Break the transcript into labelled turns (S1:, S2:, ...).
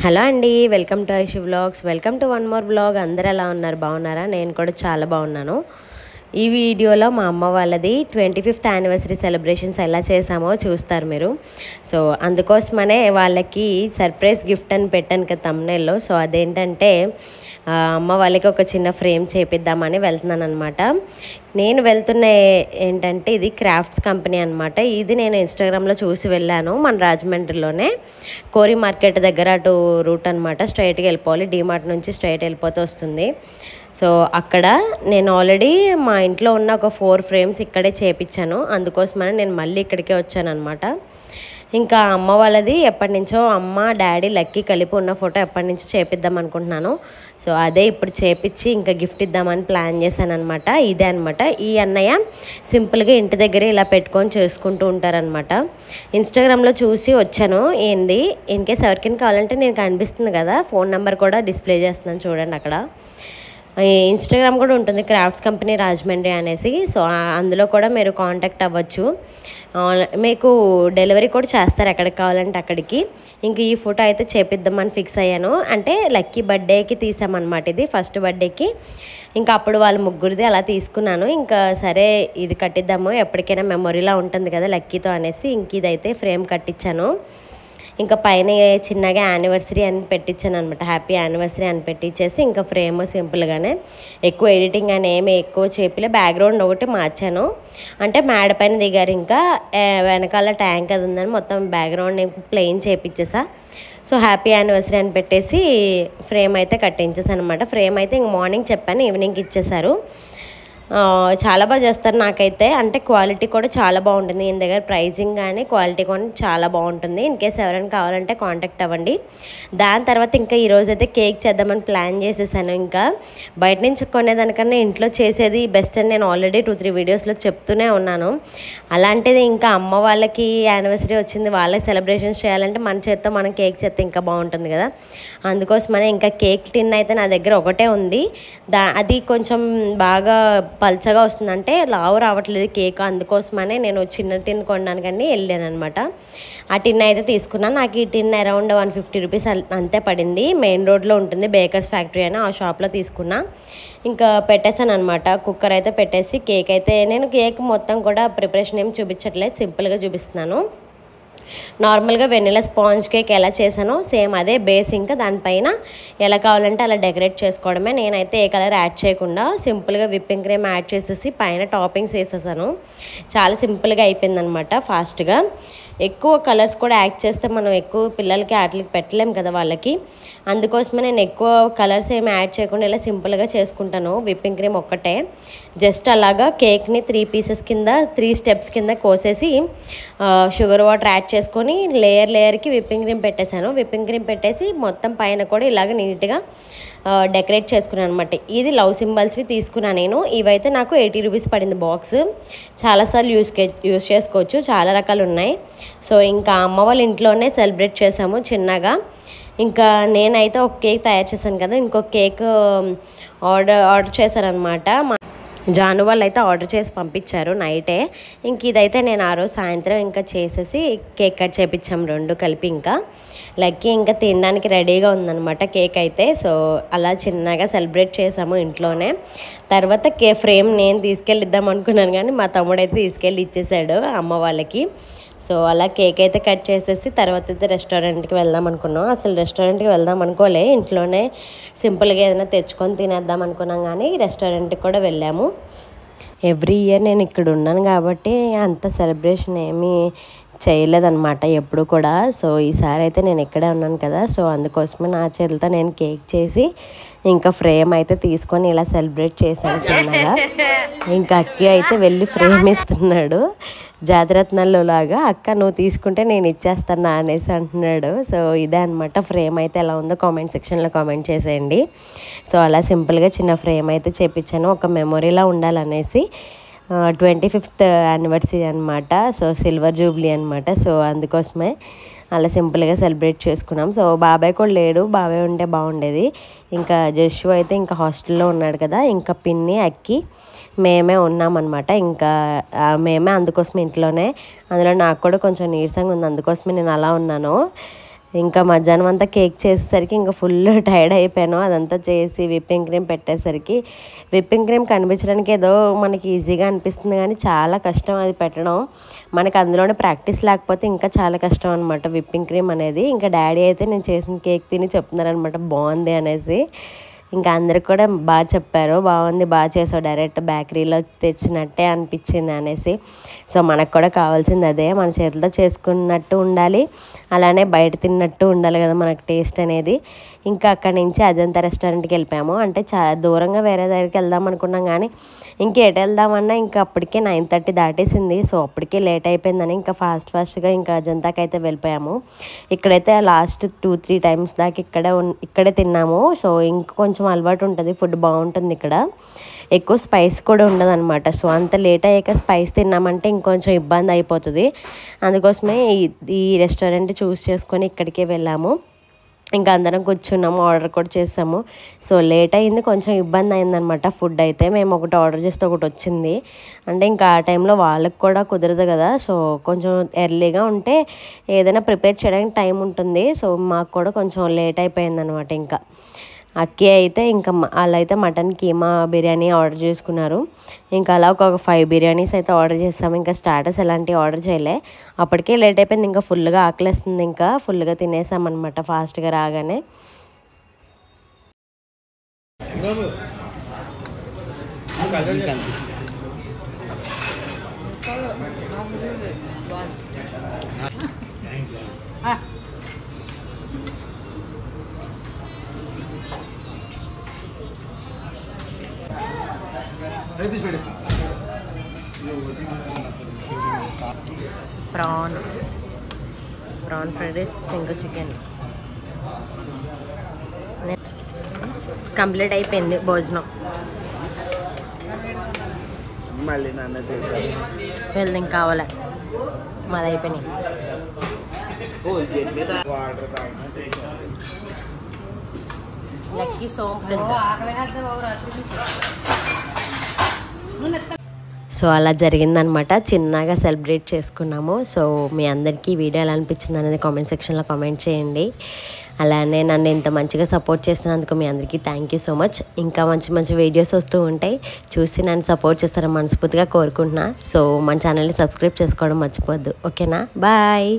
S1: Hello అండి, welcome to Aishu vlogs. Welcome to one more vlog. అందరు ఎలా ఉన్నారు? బాగున్నారా? నేను కూడా చాలా బాగున్నాను. ఈ వీడియోలో మా అమ్మ వాళ్ళది 25th యానివర్సరీ సెలబ్రేషన్స్ ఎలా చేసామో చూస్తారు మీరు. సో అందుకోసమనే వాళ్ళకి సర్ప్రైజ్ గిఫ్ట్ అని పెట్టాను కదా థంబ్నెయిల్లో. సో అదేంటంటే అమ్మ వాళ్ళకి ఒక చిన్న ఫ్రేమ్ చేపిద్దామని వెళ్తున్నాను అనమాట. నేను వెళ్తున్న ఏంటంటే ఇది క్రాఫ్ట్స్ కంపెనీ అనమాట. ఇది నేను ఇన్స్టాగ్రామ్లో చూసి వెళ్ళాను. మన రాజమండ్రిలోనే కోరి మార్కెట్ దగ్గర అటు రూట్ అనమాట. స్ట్రైట్గా వెళ్ళిపోవాలి, డీమార్ట్ నుంచి స్ట్రైట్ వెళ్ళిపోతే వస్తుంది. సో అక్కడ నేను ఆల్రెడీ మా ఇంట్లో ఉన్న ఒక 4 ఫ్రేమ్స్ ఇక్కడే చేపించాను. అందుకోసమని నేను మళ్ళీ ఇక్కడికే వచ్చాను అనమాట. ఇంకా అమ్మ వాళ్ళది ఎప్పటి నుంచో అమ్మ డాడీ లక్కీ కలిపి ఉన్న ఫోటో ఎప్పటి నుంచో చేపిద్దాం అనుకుంటున్నాను. సో అదే ఇప్పుడు చేపించి ఇంకా గిఫ్ట్ ఇద్దామని ప్లాన్ చేశాను అనమాట. ఇదే అనమాట. ఈ అన్నయ్య సింపుల్గా ఇంటి దగ్గరే ఇలా పెట్టుకొని చేసుకుంటూ ఉంటారనమాట. ఇన్స్టాగ్రామ్లో చూసి వచ్చాను. ఏంది ఇన్కేస్ ఎవరికైనా కావాలంటే నేను కనిపిస్తుంది కదా, ఫోన్ నెంబర్ కూడా డిస్ప్లే చేస్తున్నాను చూడండి. అక్కడ ఇన్స్టాగ్రామ్ కూడా ఉంటుంది, క్రాఫ్ట్స్ కంపెనీ రాజమండ్రి అనేసి. సో అందులో కూడా మీరు కాంటాక్ట్ అవ్వచ్చు. మీకు డెలివరీ కూడా చేస్తారు ఎక్కడికి కావాలంటే అక్కడికి. ఇంక ఈ ఫోటో అయితే చేపిద్దామని ఫిక్స్ అయ్యాను. అంటే లక్కీ బర్త్డేకి తీసామన్నమాట, ఇది ఫస్ట్ బర్త్డేకి. ఇంకా అప్పుడు వాళ్ళ ముగ్గురిది అలా తీసుకున్నాను. ఇంకా సరే ఇది కట్టిద్దాము, ఎప్పటికైనా మెమొరీలా ఉంటుంది కదా లక్కీతో అనేసి ఇంక ఇదైతే ఫ్రేమ్ కట్టించాను. ఇంకా పైన చిన్నగా యానివర్సరీ అని పెట్టించాను అనమాట, హ్యాపీ యానివర్సరీ అని పెట్టించేసి ఇంకా ఫ్రేమ్ సింపుల్గానే, ఎక్కువ ఎడిటింగ్ అని ఏమి ఎక్కువ చేపిలే. బ్యాక్గ్రౌండ్ ఒకటి మార్చాను, అంటే మేడ పైన దిగారు. ఇంకా వెనకాల ట్యాంక్ అది ఉందని మొత్తం బ్యాక్గ్రౌండ్ ప్లెయిన్ చేపించేసా. సో హ్యాపీ యానివర్సరీ అని పెట్టేసి ఫ్రేమ్ అయితే కట్టించేసాను అనమాట. ఫ్రేమ్ అయితే ఇంక మార్నింగ్ చెప్పాను, ఈవినింగ్కి ఇచ్చేసారు. చాలా బాగా చేస్తారు నాకైతే. అంటే క్వాలిటీ కూడా చాలా బాగుంటుంది. ఈయన దగ్గర ప్రైజింగ్ కానీ క్వాలిటీ కూడా చాలా బాగుంటుంది. ఇన్కేస్ ఎవరైనా కావాలంటే కాంటాక్ట్ అవ్వండి. దాని తర్వాత ఇంకా ఈరోజైతే కేక్ చేద్దామని ప్లాన్ చేసేసాను. ఇంకా బయట నుంచి కొనేదానికన్నా ఇంట్లో చేసేది బెస్ట్ అని నేను ఆల్రెడీ 2-3 వీడియోస్లో చెప్తూనే ఉన్నాను. అలాంటిది ఇంకా అమ్మ వాళ్ళకి యానివర్సరీ వచ్చింది, వాళ్ళకి సెలబ్రేషన్స్ చేయాలంటే మన చేత్తో మనం కేక్ చేస్తే ఇంకా బాగుంటుంది కదా. అందుకోసమనే ఇంకా కేక్ టిన్ అయితే నా దగ్గర ఒకటే ఉంది. అది కొంచెం బాగా పల్చగా వస్తుంది, అంటే లావు రావట్లేదు కేక్. అందుకోసమనే నేను చిన్న టిన్ కొనడానికని వెళ్ళాను అనమాట. ఆ టిన్ అయితే తీసుకున్నాను. నాకు ఈ టిన్ అరౌండ్ 150 రూపీస్ అంతే పడింది. మెయిన్ రోడ్లో ఉంటుంది బేకర్స్ ఫ్యాక్టరీ అని, ఆ షాప్లో తీసుకున్నా. ఇంకా పెట్టేశాను అనమాట. కుక్కర్ అయితే పెట్టేసి కేక్ అయితే, నేను కేక్ మొత్తం కూడా ప్రిపరేషన్ ఏమి చూపించట్లేదు, సింపుల్గా చూపిస్తున్నాను. నార్మల్గా వెనిలా స్పాంజ్ కేక్ ఎలా చేశానో సేమ్ అదే బేస్. ఇంకా దానిపైన ఎలా కావాలంటే అలా డెకరేట్ చేసుకోవడమే. నేనైతే ఏ కలర్ యాడ్ చేయకుండా సింపుల్గా విప్పింగ్ క్రీమ్ యాడ్ చేసేసి పైన టాపింగ్స్ వేసేసాను. చాలా సింపుల్గా అయిపోయిందనమాట, ఫాస్ట్గా. ఎక్కువ కలర్స్ కూడా యాడ్ చేస్తే మనం ఎక్కువ పిల్లలకి వాటికి పెట్టలేము కదా వాళ్ళకి. అందుకోసమే నేను ఎక్కువ కలర్స్ ఏమి యాడ్ చేయకుండా ఇలా సింపుల్గా చేసుకుంటాను. విప్పింగ్ క్రీమ్ ఒక్కటే జస్ట్ అలాగా కేక్ని 3 పీసెస్ కింద 3 స్టెప్స్ కింద కోసేసి షుగర్ వాటర్ యాడ్ చేసుకొని లేయర్కి విప్పింగ్ క్రీమ్ పెట్టేశాను. విప్పింగ్ క్రీమ్ పెట్టేసి మొత్తం పైన కూడా ఇలాగ నీట్గా డెకరేట్ చేసుకున్నాను అనమాట. ఇది లవ్ సింబల్స్వి తీసుకున్నాను నేను. ఇవైతే నాకు 80 రూపీస్ పడింది బాక్స్. చాలాసార్లు యూస్ చేసుకోవచ్చు, చాలా రకాలు ఉన్నాయి. సో ఇంకా అమ్మ వాళ్ళ ఇంట్లోనే సెలబ్రేట్ చేసాము చిన్నగా. ఇంకా నేనైతే ఒక కేక్ తయారు చేశాను కదా, ఇంకొక కేక్ ఆర్డర్ చేశారనమాట. జాను వాళ్ళు అయితే ఆర్డర్ చేసి పంపించారు నైటే. ఇంక ఇదైతే నేను ఆ రోజు సాయంత్రం ఇంకా చేసేసి కేక్ కట్ చేపించాము 2 కలిపి. ఇంకా లక్కీ ఇంకా తినడానికి రెడీగా ఉందన్నమాట కేక్ అయితే. సో అలా చిన్నగా సెలబ్రేట్ చేసాము ఇంట్లోనే. తర్వాత ఫ్రేమ్ నేను తీసుకెళ్ళి ఇద్దాం అనుకున్నాను, కానీ మా తమ్ముడైతే తీసుకెళ్ళి ఇచ్చేసాడు అమ్మ వాళ్ళకి. సో అలా కేక్ అయితే కట్ చేసేసి తర్వాత అయితే రెస్టారెంట్కి వెళ్దాం అనుకున్నాం. అసలు రెస్టారెంట్కి వెళ్దాం అనుకోలే, ఇంట్లోనే సింపుల్గా ఏదైనా తెచ్చుకొని తినేద్దాం అనుకున్నాం, కానీ రెస్టారెంట్కి కూడా వెళ్ళాము. ఎవ్రీ ఇయర్ నేను ఇక్కడ ఉన్నాను కాబట్టి అంత సెలబ్రేషన్ ఏమీ చేయలేదన్నమాట ఎప్పుడు కూడా. సో ఈసారి అయితే నేను ఇక్కడే ఉన్నాను కదా, సో అందుకోసమే నా చేతులతో నేను కేక్ చేసి ఇంకా ఫ్రేమ్ అయితే తీసుకొని ఇలా సెలబ్రేట్ చేశాను చిన్నగా. ఇంకా అక్కి అయితే వెళ్ళి ఫ్రేమ్ ఇస్తున్నాడు జాతిరత్నాల్లో లాగా. అక్క నువ్వు తీసుకుంటే నేను ఇచ్చేస్తాను అనేసి అంటున్నాడు. సో ఇదే అనమాట. ఫ్రేమ్ అయితే ఎలా ఉందో కామెంట్ సెక్షన్లో కామెంట్ చేసేయండి. సో అలా సింపుల్గా చిన్న ఫ్రేమ్ అయితే చేపించాను, ఒక మెమొరీలా ఉండాలనేసి. 25th యానివర్సరీ అనమాట. సో సిల్వర్ జూబ్లీ అనమాట. సో అందుకోసమే అలా సింపుల్గా సెలబ్రేట్ చేసుకున్నాం. సో బాబాయ్ కూడా లేడు, బాబాయ్ ఉంటే బాగుండేది. ఇంకా జస్సు అయితే ఇంకా హాస్టల్లో ఉన్నాడు కదా, ఇంకా పిన్ని అక్కి మేమే ఉన్నామన్నమాట. ఇంకా మేమే అందుకోసమే ఇంట్లోనే. అందులో నాకు కూడా కొంచెం నీరసంగా ఉంది, అందుకోసమే నేను అలా ఉన్నాను. ఇంకా మధ్యాహ్నం అంతా కేక్ చేసేసరికి ఇంకా ఫుల్ టైర్డ్ అయిపోయాను. అదంతా చేసి విప్పింగ్ క్రీమ్ పెట్టేసరికి విప్పింగ్ క్రీమ్ కనిపించడానికి ఏదో మనకి ఈజీగా అనిపిస్తుంది కానీ చాలా కష్టం అది పెట్టడం. మనకి అందులోనే ప్రాక్టీస్ లేకపోతే ఇంకా చాలా కష్టం అనమాట విప్పింగ్ క్రీమ్ అనేది. ఇంకా డాడీ అయితే నేను చేసిన కేక్ తిని చెప్తున్నారనమాట బాగుంది అనేసి. ఇంకా అందరికి కూడా బాగా చెప్పారు, బాగుంది, బాగా చేసావు, డైరెక్ట్ బేకరీలో తెచ్చినట్టే అనిపించింది అనేసి. సో మనకు కూడా కావాల్సింది అదే, మన చేతితో చేసుకున్నట్టు ఉండాలి, అలానే బయట తిన్నట్టు ఉండాలి కదా మనకు టేస్ట్ అనేది. ఇంకా అక్కడి నుంచి అజంతా రెస్టారెంట్కి వెళ్ళిపోయాము. అంటే చాలా దూరంగా వేరే దగ్గరికి వెళ్దాం అనుకున్నాం కానీ ఇంకెటు వెళ్దామన్నా ఇంకా అప్పటికే 9:30 దాటేసింది. సో అప్పటికే లేట్ అయిపోయిందని ఇంకా ఫాస్ట్గా ఇంకా అజంతాకి అయితే వెళ్ళిపోయాము. ఇక్కడైతే లాస్ట్ 2-3 టైమ్స్ దాకా ఇక్కడే తిన్నాము. సో ఇంకా కొంచెం అలవాటు ఉంటుంది, ఫుడ్ బాగుంటుంది ఇక్కడ, ఎక్కువ స్పైస్ కూడా ఉండదు అనమాట. సో అంత లేట్ అయ్యాక స్పైస్ తిన్నామంటే ఇంకొంచెం ఇబ్బంది అయిపోతుంది. అందుకోసమే ఈ రెస్టారెంట్ చూస్ చేసుకొని ఇక్కడికే వెళ్ళాము. ఇంకా అందరం కూర్చున్నాము, ఆర్డర్ కూడా చేసాము. సో లేట్ అయింది, కొంచెం ఇబ్బంది అయిందనమాట. ఫుడ్ అయితే మేము ఒకటి ఆర్డర్ చేస్తే ఒకటి వచ్చింది, అంటే ఇంకా ఆ టైంలో వాళ్ళకి కూడా కుదరదు కదా. సో కొంచెం ఎర్లీగా ఉంటే ఏదైనా ప్రిపేర్ చేయడానికి టైం ఉంటుంది. సో మాకు కూడా కొంచెం లేట్ అయిపోయిందనమాట. ఇంకా అక్కి అయితే ఇంకా వాళ్ళైతే మటన్ కీమా బిర్యానీ ఆర్డర్ చేసుకున్నారు. ఇంకా అలా ఒక 5 బిర్యానీస్ అయితే ఆర్డర్ చేస్తాము. ఇంకా స్టార్టర్స్ ఎలాంటివి ఆర్డర్ చేయలే, అప్పటికే లేట్ అయిపోయింది. ఇంకా ఫుల్గా ఆకలిస్తుంది, ఇంకా ఫుల్గా తినేసామన్నమాట ఫాస్ట్గా రాగానే. Prawn fried rice, single chicken complete అయిపోయింది భోజనం. వెళ్దాం ఇంకా కావాలా, మాది అయిపోయినాయి. లక్కీ సోంపు. సో అలా జరిగిందనమాట, చిన్నగా సెలబ్రేట్ చేసుకున్నాము. సో మీ అందరికీ వీడియో ఎలా అనిపించింది అనేది కామెంట్ సెక్షన్లో కామెంట్ చేయండి. అలానే నన్ను ఇంత మంచిగా సపోర్ట్ చేసినందుకు మీ అందరికీ థ్యాంక్ యూ సో మచ్. ఇంకా మంచి వీడియోస్ వస్తూ ఉంటాయి, చూసి నన్ను సపోర్ట్ చేస్తారని మనస్ఫూర్తిగా కోరుకుంటున్నా. సో మన ఛానల్ని సబ్స్క్రైబ్ చేసుకోవడం మర్చిపోవద్దు, ఓకేనా? బాయ్.